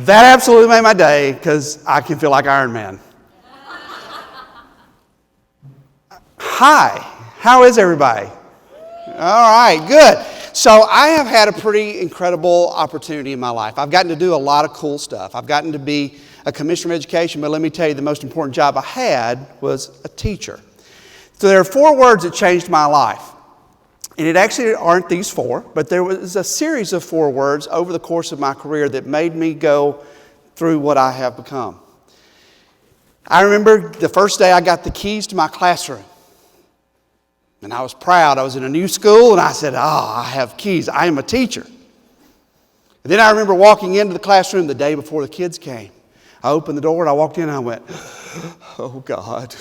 That absolutely made my day because I can feel like Iron Man. Hi, how is everybody? All right, good. So I have had a pretty incredible opportunity in my life. I've gotten to do a lot of cool stuff. I've gotten to be a commissioner of education, but let me tell you, the most important job I had was a teacher. So there are 4 words that changed my life. And it actually aren't these 4, but there was a series of 4 words over the course of my career that made me go through what I have become. I remember the first day I got the keys to my classroom. And I was proud. I was in a new school and I said, I have keys. I am a teacher. And then I remember walking into the classroom the day before the kids came. I opened the door and I walked in and I went, oh God,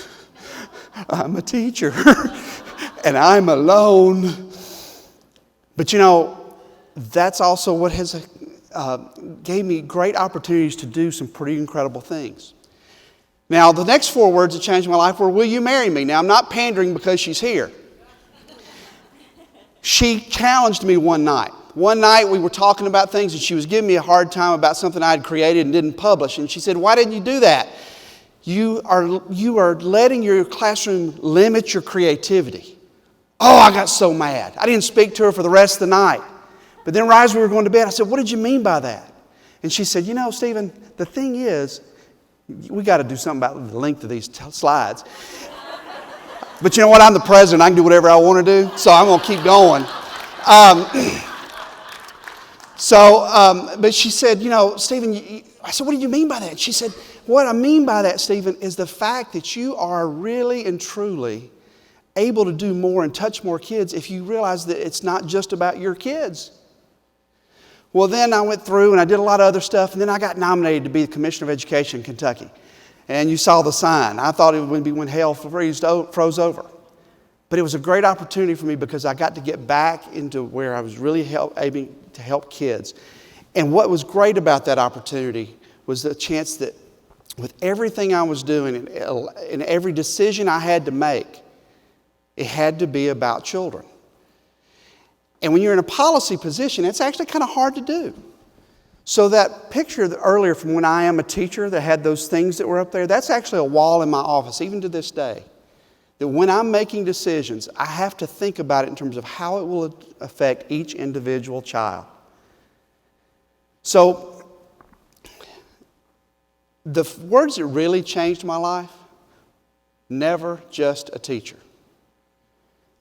I'm a teacher. And I'm alone. But you know, that's also what has gave me great opportunities to do some pretty incredible things. Now, the next 4 words that changed my life were, will you marry me? Now, I'm not pandering because she's here. She challenged me one night. One night we were talking about things and she was giving me a hard time about something I had created and didn't publish. And she said, why didn't you do that? You are letting your classroom limit your creativity. Oh, I got so mad. I didn't speak to her for the rest of the night. But then right as we were going to bed, I said, what did you mean by that? And she said, you know, Stephen, the thing is, we got to do something about the length of these slides. But you know what? I'm the president. I can do whatever I want to do. So I'm going to keep going. But she said, you know, Stephen, I said, what do you mean by that? And she said, what I mean by that, Stephen, is the fact that you are really and truly able to do more and touch more kids if you realize that it's not just about your kids. Well, then I went through and I did a lot of other stuff, and then I got nominated to be the Commissioner of Education in Kentucky. And you saw the sign. I thought it would be when hell froze over. But it was a great opportunity for me because I got to get back into where I was really able to help kids. And what was great about that opportunity was the chance that with everything I was doing and every decision I had to make, it had to be about children. And when you're in a policy position, it's actually kind of hard to do. So that picture earlier from when I am a teacher that had those things that were up there, that's actually a wall in my office, even to this day. That when I'm making decisions, I have to think about it in terms of how it will affect each individual child. So the words that really changed my life, never just a teacher.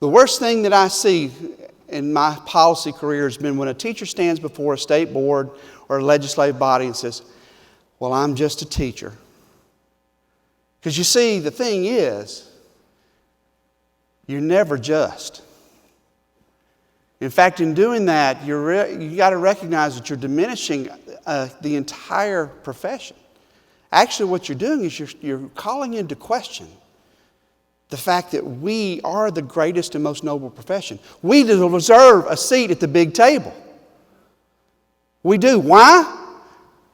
The worst thing that I see in my policy career has been when a teacher stands before a state board or a legislative body and says, well, I'm just a teacher. Because you see, the thing is, you're never just. In fact, in doing that, you got to recognize that you're diminishing the entire profession. Actually, what you're doing is you're calling into question the fact that we are the greatest and most noble profession. We deserve a seat at the big table. We do. Why?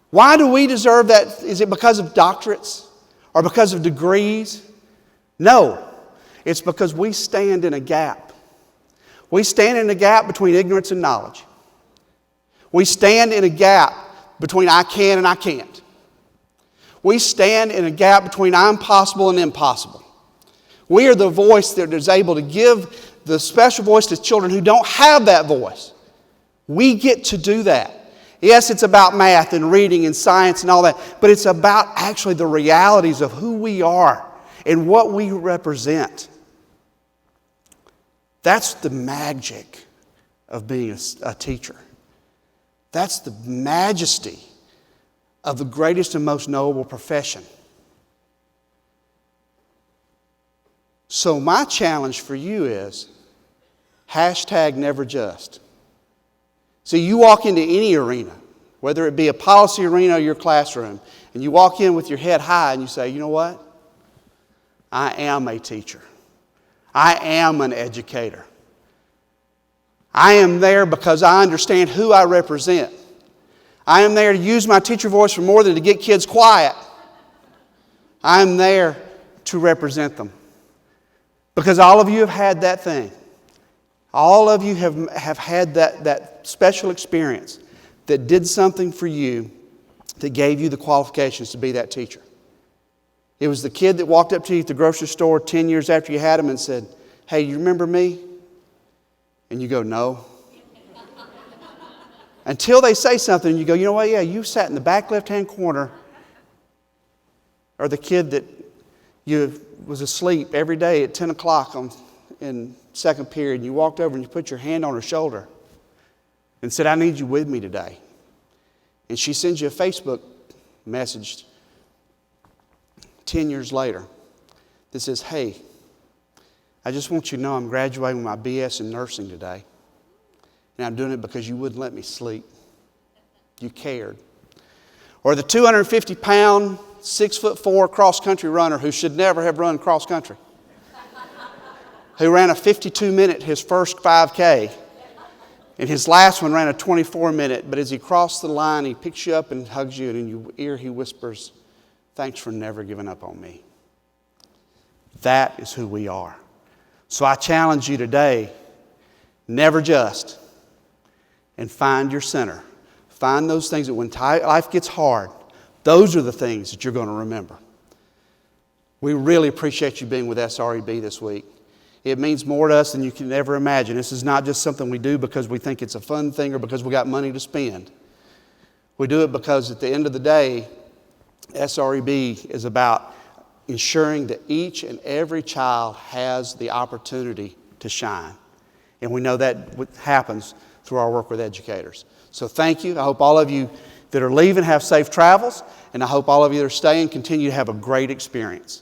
Why do we deserve that? Is it because of doctorates or because of degrees? No. It's because we stand in a gap. We stand in a gap between ignorance and knowledge. We stand in a gap between I can and I can't. We stand in a gap between I'm possible and impossible. We are the voice that is able to give the special voice to children who don't have that voice. We get to do that. Yes, it's about math and reading and science and all that, but it's about actually the realities of who we are and what we represent. That's the magic of being a teacher. That's the majesty of the greatest and most noble profession. So my challenge for you is #NeverJust. So you walk into any arena, whether it be a policy arena or your classroom, and you walk in with your head high and you say, you know what? I am a teacher. I am an educator. I am there because I understand who I represent. I am there to use my teacher voice for more than to get kids quiet. I am there to represent them. Because all of you have had that thing. All of you have had that special experience that did something for you that gave you the qualifications to be that teacher. It was the kid that walked up to you at the grocery store 10 years after you had him and said, "Hey, you remember me?" And you go, "No." Until they say something, you go, "You know what? Yeah, you sat in the back left-hand corner." Or the kid that you was asleep every day at 10 o'clock in second period. And you walked over and you put your hand on her shoulder and said, "I need you with me today." And she sends you a Facebook message 10 years later that says, "Hey, I just want you to know I'm graduating with my BS in nursing today. And I'm doing it because you wouldn't let me sleep. You cared." Or the 250-pound, 6'4" cross-country runner who should never have run cross-country, who ran a 52-minute his first 5K, and his last one ran a 24-minute, but as he crossed the line, he picks you up and hugs you, and in your ear he whispers, "Thanks for never giving up on me." That is who we are. So I challenge you today, never just, and find your center. Find those things that when life gets hard, those are the things that you're going to remember. We really appreciate you being with SREB this week. It means more to us than you can ever imagine. This is not just something we do because we think it's a fun thing or because we got money to spend. We do it because at the end of the day, SREB is about ensuring that each and every child has the opportunity to shine. And we know that happens through our work with educators. So thank you. I hope all of you that are leaving have safe travels, and I hope all of you that are staying continue to have a great experience.